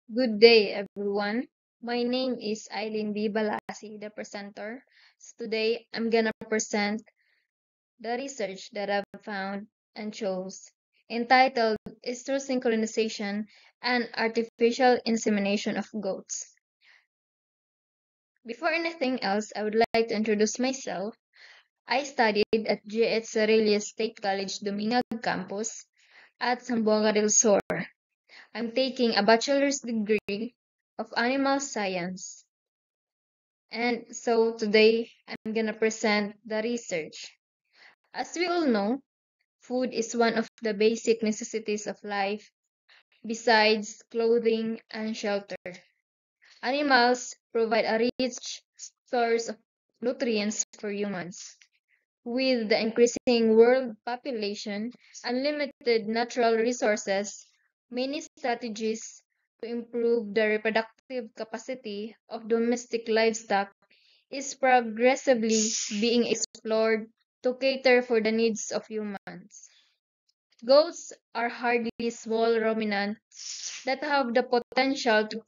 Good day, everyone. My name is Eileen B. Balasi, the presenter. Today, I'm gonna present the research that I've found and chose, entitled Estrosynchronization and Artificial Insemination of Goats. Before anything else, I would like to introduce myself. I studied at G.H. Cerrillo State College, Dominguez campus at Zamboanga del Sur. I'm taking a bachelor's degree of animal science. And so today I'm gonna present the research. As we all know, food is one of the basic necessities of life besides clothing and shelter. Animals provide a rich source of nutrients for humans. With the increasing world population and limited natural resources, many strategies to improve the reproductive capacity of domestic livestock is progressively being explored to cater for the needs of humans. Goats are hardly small ruminants that have the potential to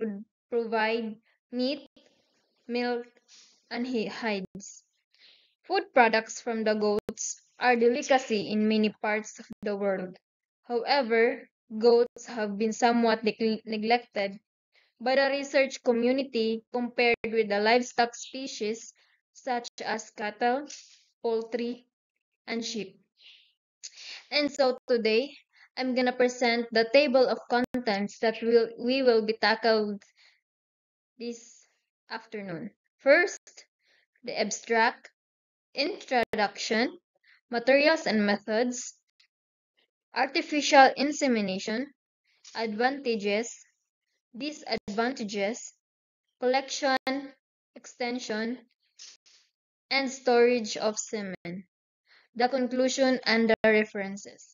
provide meat, milk, and hides. Food products from the goats are delicacy in many parts of the world. However, goats have been somewhat neglected by the research community compared with the livestock species such as cattle, poultry, and sheep. And so today, I'm gonna present the table of contents that we will be tackled this afternoon. First, the abstract, introduction, materials and methods, artificial insemination, advantages, disadvantages, collection, extension, and storage of semen. The conclusion and the references.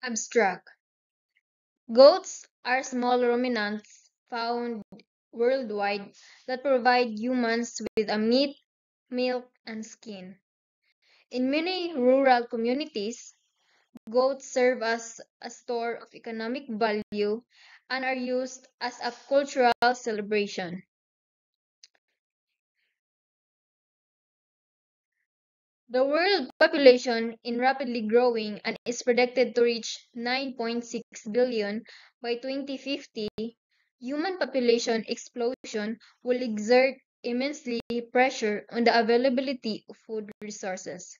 Abstract. Goats are small ruminants found worldwide that provide humans with a meat, milk, and skin. In many rural communities, goats serve as a store of economic value and are used as a cultural celebration. The world population is rapidly growing and is predicted to reach 9.6 billion by 2050. Human population explosion will exert immensely pressure on the availability of food resources.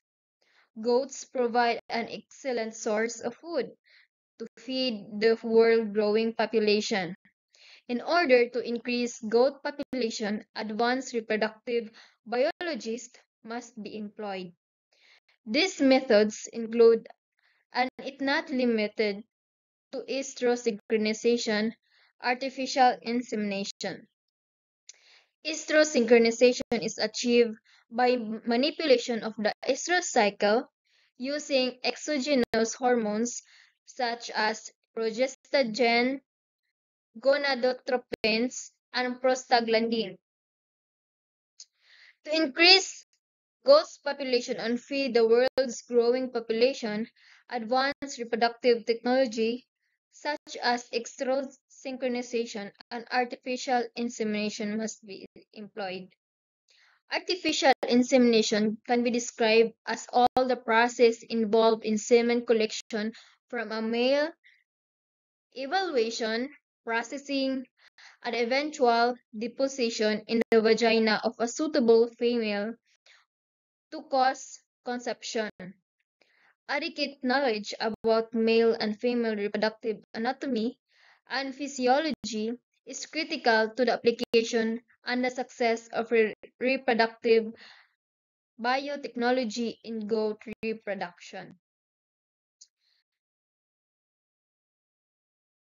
Goats provide an excellent source of food to feed the world growing population. In order to increase goat population, advanced reproductive biologists must be employed. These methods include, and it not limited to, estrosynchronization, artificial insemination. Estrosynchronization is achieved by manipulation of the estrous cycle using exogenous hormones such as progestogen, gonadotropins, and prostaglandin. To increase goats population and feed the world's growing population, advanced reproductive technology such as estrosynchronization and artificial insemination must be employed. Artificial insemination can be described as all the process involved in semen collection from a male, evaluation, processing, and eventual deposition in the vagina of a suitable female to cause conception. Adequate knowledge about male and female reproductive anatomy and physiology is critical to the application and the success of reproductive biotechnology in goat reproduction.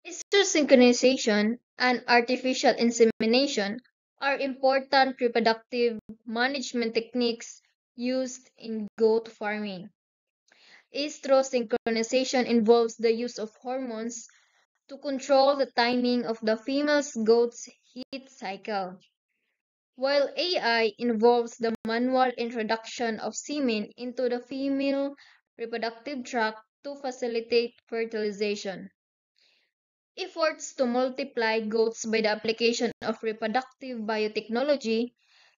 Estrosynchronization and artificial insemination are important reproductive management techniques used in goat farming. Estrosynchronization involves the use of hormones to control the timing of the female goat's heat cycle, while AI involves the manual introduction of semen into the female reproductive tract to facilitate fertilization. Efforts to multiply goats by the application of reproductive biotechnology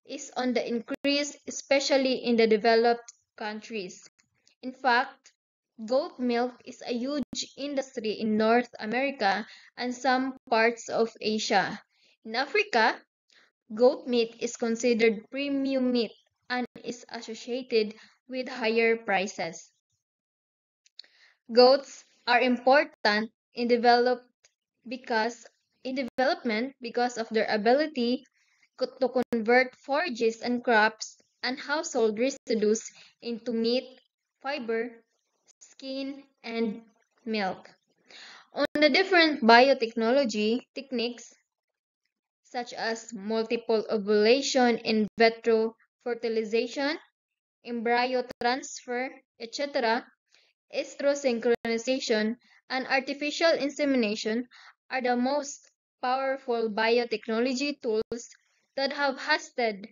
is on the increase, especially in the developed countries. In fact, goat milk is a huge industry in North America and some parts of Asia. In Africa, goat meat is considered premium meat and is associated with higher prices. Goats are important because in development because of their ability to convert forages and crops and household residues into meat, fiber, skin, and milk. On the different biotechnology techniques such as multiple ovulation, in vitro fertilization, embryo transfer, etc., estrosynchronization, and artificial insemination are the most powerful biotechnology tools that have hastened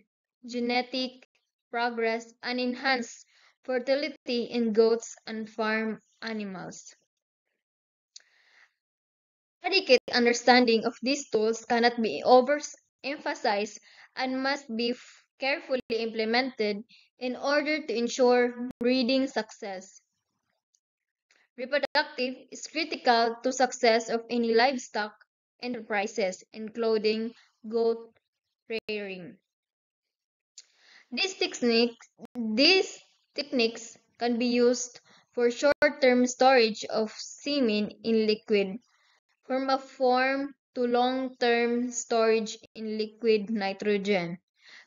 genetic progress and enhanced fertility in goats and farm animals. Adequate understanding of these tools cannot be overemphasized and must be carefully implemented in order to ensure breeding success. Reproductive is critical to success of any livestock enterprises, including goat rearing. These techniques, these techniques can be used for short-term storage of semen in liquid from a form to long-term storage in liquid nitrogen.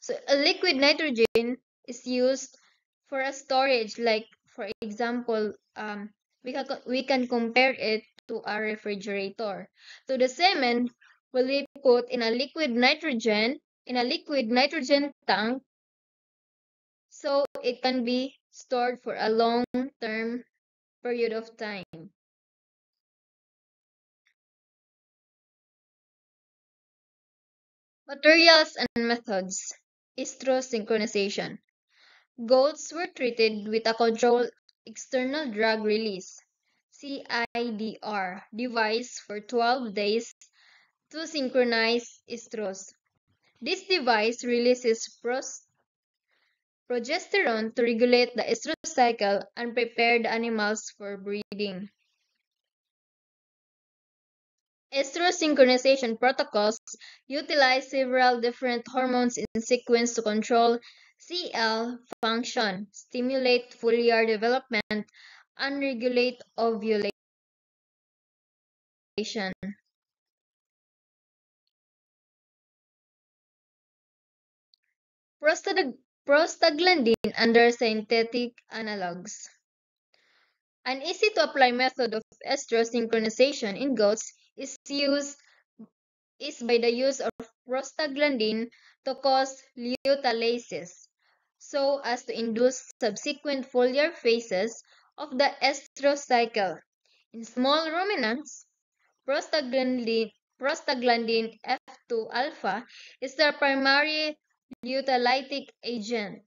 So a liquid nitrogen is used for a storage, like for example, we can compare it to a refrigerator. So the semen will be put in a liquid nitrogen tank, so it can be stored for a long-term period of time. Materials and methods. Estrosynchronization. Goats were treated with a controlled external drug release (CIDR) device for 12 days to synchronize estrus. This device releases progesterone to regulate the estrus cycle and prepare the animals for breeding. Estrosynchronization protocols utilize several different hormones in sequence to control CL function, stimulate foliar development, and regulate ovulation. Prostaglandin under synthetic analogs. An easy-to-apply method of estrous synchronization in goats is by the use of prostaglandin to cause luteolasis, so as to induce subsequent foliar phases of the estrous cycle. In small ruminants, prostaglandin F2 alpha is the primary luteolytic agent.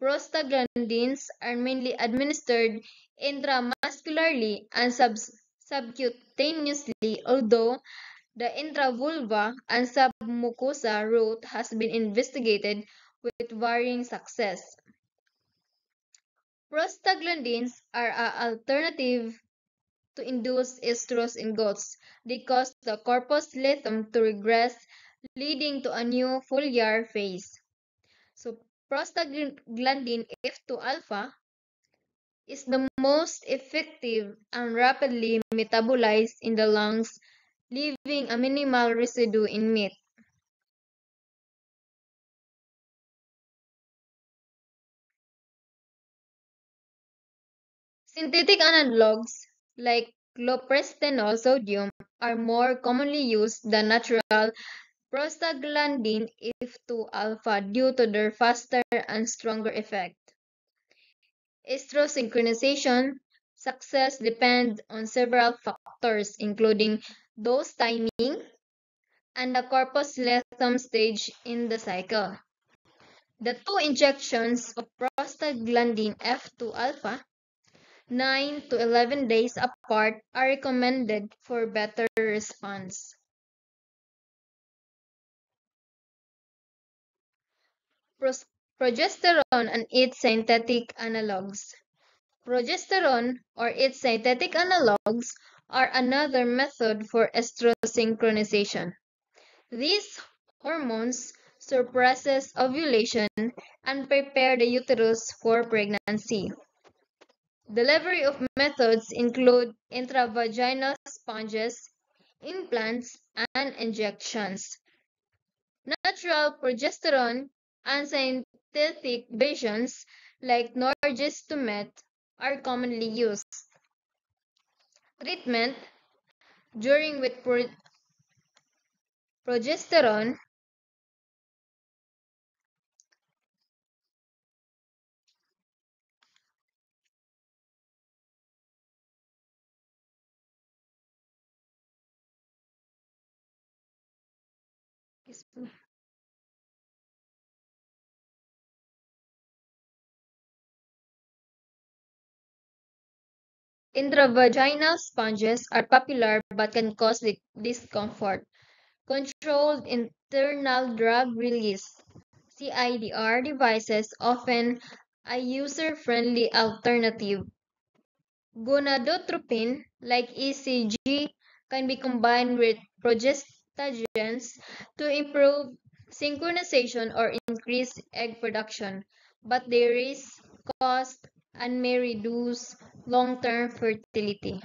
Prostaglandins are mainly administered intramuscularly and subcutaneously, although the intravulva and submucosa route has been investigated with varying success. Prostaglandins are an alternative to induce estrus in goats. They cause the corpus luteum to regress, leading to a new foliar phase. So prostaglandin F2 alpha is the most effective and rapidly metabolized in the lungs, leaving a minimal residue in meat. Synthetic analogs like cloprestenol sodium are more commonly used than natural prostaglandin F2 alpha due to their faster and stronger effect. Estrosynchronization success depends on several factors, including dose timing and the corpus luteum stage in the cycle. The two injections of prostaglandin F2 alpha 9 to 11 days apart are recommended for better response. Progesterone and its synthetic analogs. Progesterone or its synthetic analogs are another method for estrosynchronization. These hormones suppresses ovulation and prepare the uterus for pregnancy. Delivery of methods include intravaginal sponges, implants, and injections. Natural progesterone and synthetic versions like Norgestomet are commonly used. Treatment during with progesterone intravaginal sponges are popular but can cause discomfort. Controlled internal drug release (CIDR) devices often a user-friendly alternative. Gonadotropin, like ECG, can be combined with progestogens to improve synchronization or increase egg production, but they raise cost and may reduce long-term fertility.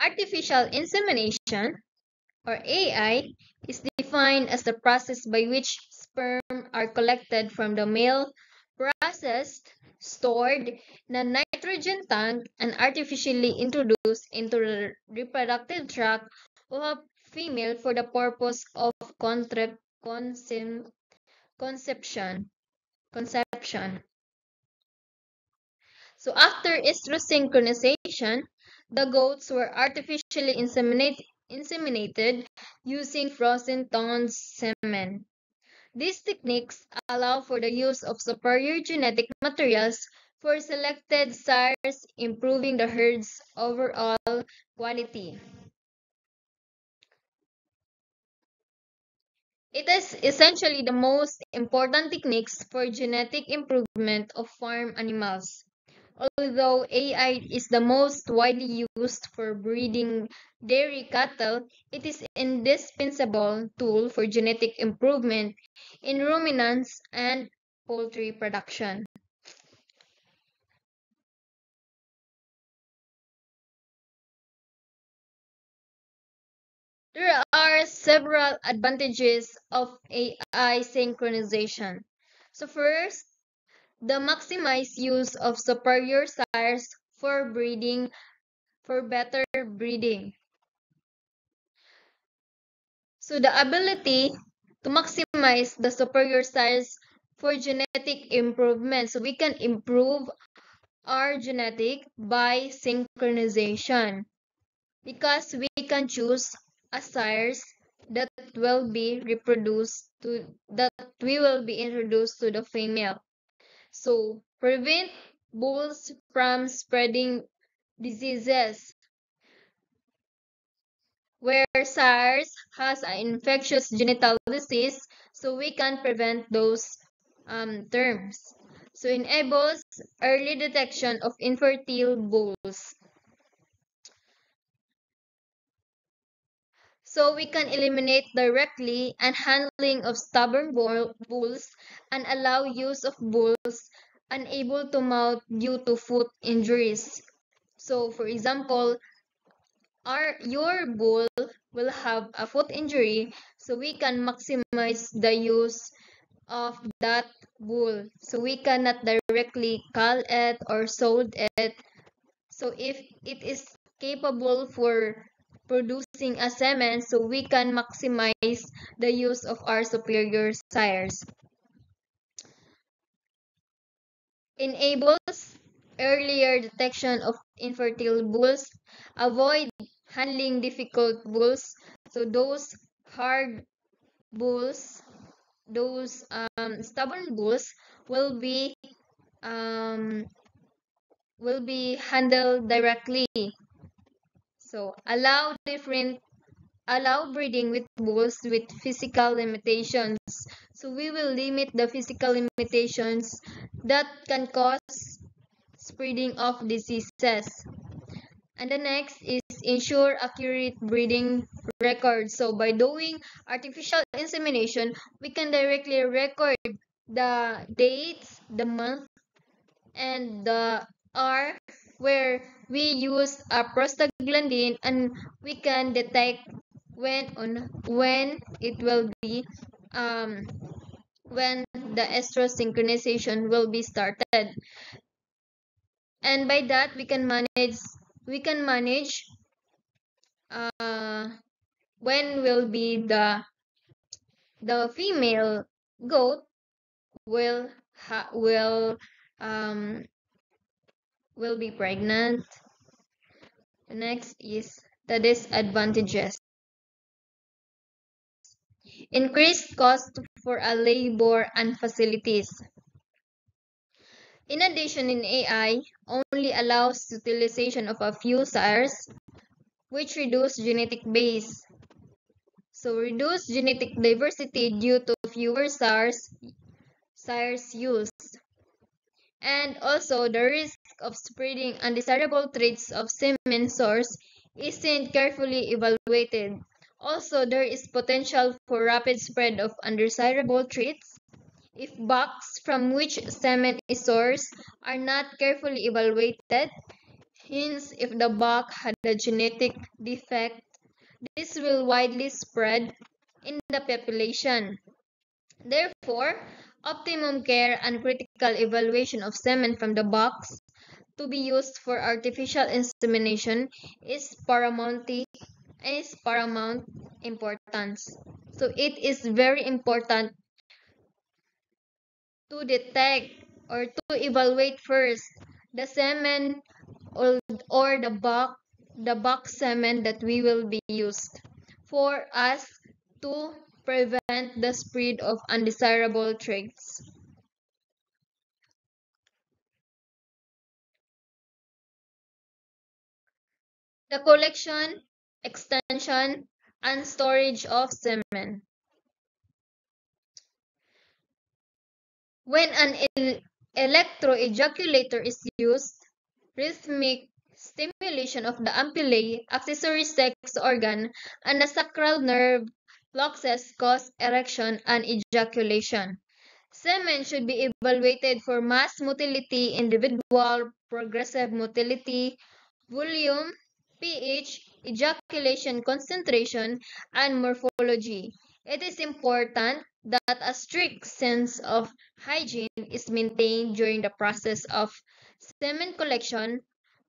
Artificial insemination, or AI, is defined as the process by which sperm are collected from the male, processed, stored in a nitrogen tank, and artificially introduced into the reproductive tract of a female for the purpose of concep- conception. conception. So after estrosynchronization, the goats were artificially inseminated using frozen toned semen. These techniques allow for the use of superior genetic materials for selected sires, improving the herd's overall quality. It is essentially the most important techniques for genetic improvement of farm animals. Although AI is the most widely used for breeding dairy cattle, it is an indispensable tool for genetic improvement in ruminants and poultry production. There are several advantages of AI synchronization. So first, the maximized use of superior sires for breeding for better breeding. So the ability to maximize the superior sires for genetic improvement. So we can improve our genetic by synchronization because we can choose a sires that will be reproduced to that we will be introduced to the female. So prevent bulls from spreading diseases where SARS has an infectious genital disease, so we can prevent those terms. So enables early detection of infertile bulls. So we can eliminate directly and handling of stubborn bulls and allow use of bulls unable to mount due to foot injuries. So for example, your bull will have a foot injury, so we can maximize the use of that bull. So we cannot directly cull it or sold it. So if it is capable for producing a semen, so we can maximize the use of our superior sires. Enables earlier detection of infertile bulls, avoid handling difficult bulls, so those hard bulls those stubborn bulls um, will be handled directly. So allow breeding with bulls with physical limitations. So we will limit the physical limitations that can cause spreading of diseases. And the next is ensure accurate breeding records. So by doing artificial insemination, we can directly record the dates, the month, and the hour where we use a prostaglandin, and we can detect when it will be um, when the estrous synchronization will be started. And by that we can manage uh, when will be the female goat will ha- um will be pregnant. Next is the disadvantages. Increased cost for a labor and facilities. In addition, in AI only allows utilization of a few sires, which reduce genetic base. So reduce genetic diversity due to fewer sires used. And also the risk of spreading undesirable traits of semen source isn't carefully evaluated. Also, there is potential for rapid spread of undesirable traits if bucks from which semen is sourced are not carefully evaluated. Hence, if the buck had a genetic defect, this will widely spread in the population. Therefore, optimum care and critical evaluation of semen from the bucks to be used for artificial insemination is paramount importance. So it is very important to detect or to evaluate first the semen or, or the buck semen that we will be used for us to prevent the spread of undesirable traits. The collection, extension, and storage of semen. When an electroejaculator is used, rhythmic stimulation of the ampullae, accessory sex organ, and the sacral nerve fluxes cause erection and ejaculation. Semen should be evaluated for mass motility, individual progressive motility, volume, pH, ejaculation concentration, and morphology. It is important that a strict sense of hygiene is maintained during the process of semen collection,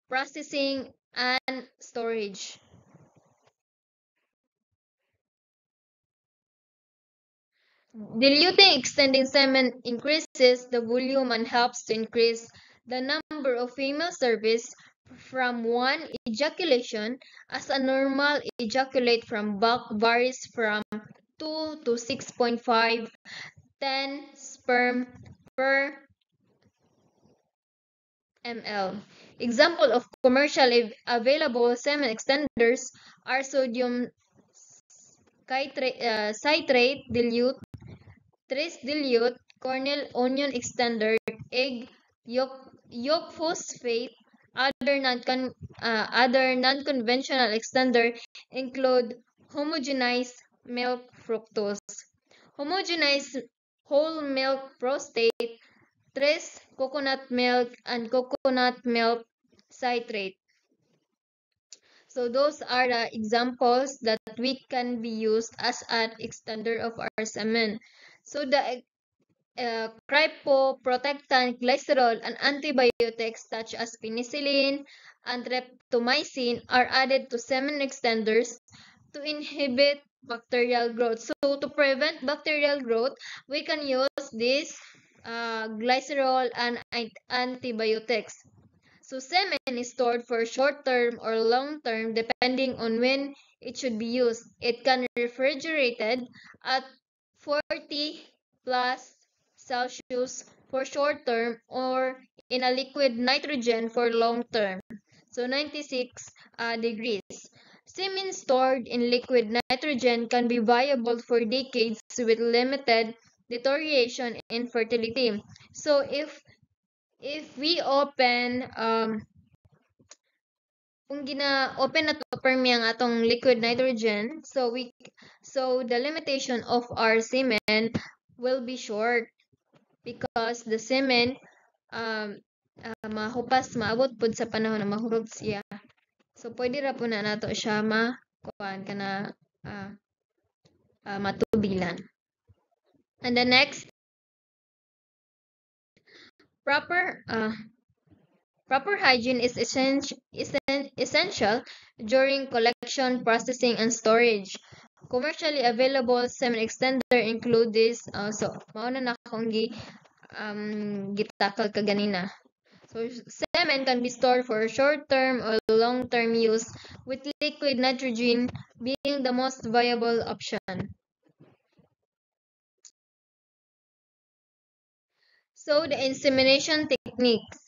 processing, and storage. Diluting extending semen increases the volume and helps to increase the number of female cervix from one ejaculation, as a normal ejaculate from buck varies from 2 to 6.5 10 sperm per ml. Example of commercially available semen extenders are sodium citrate dilute, trace dilute, corneal onion extender, egg yolk phosphate. Other non-conventional extender include homogenized milk fructose, homogenized whole milk prostate, trace coconut milk, and coconut milk citrate. So those are the examples that we can be used as an extender of our semen. So the crypoprotectant, glycerol, and antibiotics such as penicillin and streptomycin are added to semen extenders to inhibit bacterial growth. So to prevent bacterial growth, we can use this glycerol and antibiotics. So semen is stored for short term or long term depending on when it should be used. It can be refrigerated at 40 plus Celsius for short term or in a liquid nitrogen for long term. So 96 degrees. Semen stored in liquid nitrogen can be viable for decades with limited deterioration in fertility. So if we open kung gina-open na to permi ang atong liquid nitrogen, so the limitation of our semen will be short because the semen mahupas maabot pud sa panahon na mahurot siya. So pwede ra po na nato siya makuan kana matubilan. And the next proper hygiene is essential during collection, processing, and storage. Commercially available semen extender include this. So, mauna na akong gitakal kaganina. So, semen can be stored for short-term or long-term use, with liquid nitrogen being the most viable option. So, the insemination techniques.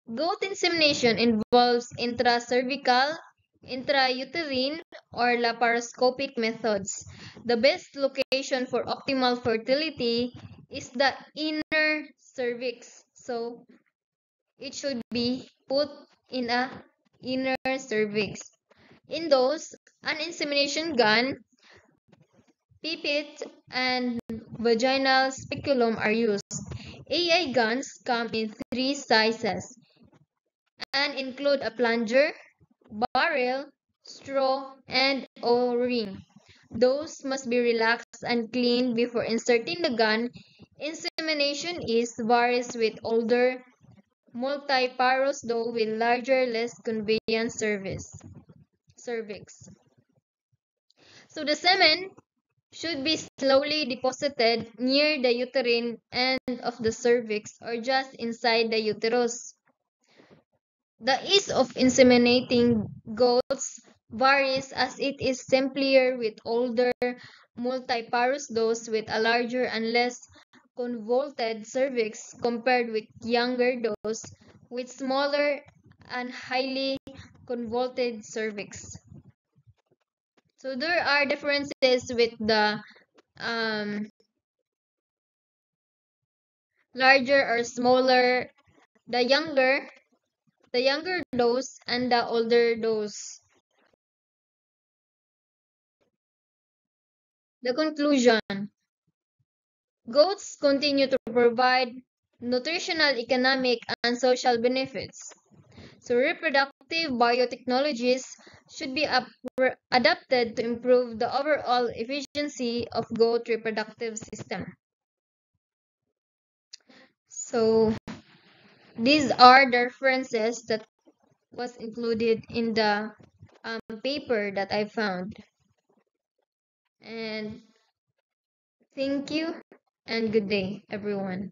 Goat insemination involves intracervical, intrauterine, or laparoscopic methods. The best location for optimal fertility is the inner cervix. So, it should be put in a inner cervix. In those, an insemination gun, pipette, and vaginal speculum are used. AI guns come in 3 sizes and include a plunger, barrel, straw, and O-ring. Those must be relaxed and cleaned before inserting the gun. Insemination is varies with older multiparous though with larger, less convenient cervix. So the semen should be slowly deposited near the uterine end of the cervix or just inside the uterus. The ease of inseminating goats varies as it is simpler with older multiparous those with a larger and less convoluted cervix compared with younger those with smaller and highly convoluted cervix. So there are differences with the larger or smaller, the younger dose and the older dose. The conclusion. Goats continue to provide nutritional, economic, and social benefits. So reproductive biotechnologies should be adapted to improve the overall efficiency of goat reproductive system. So these are the references that was included in the paper that I found. And thank you and good day, everyone.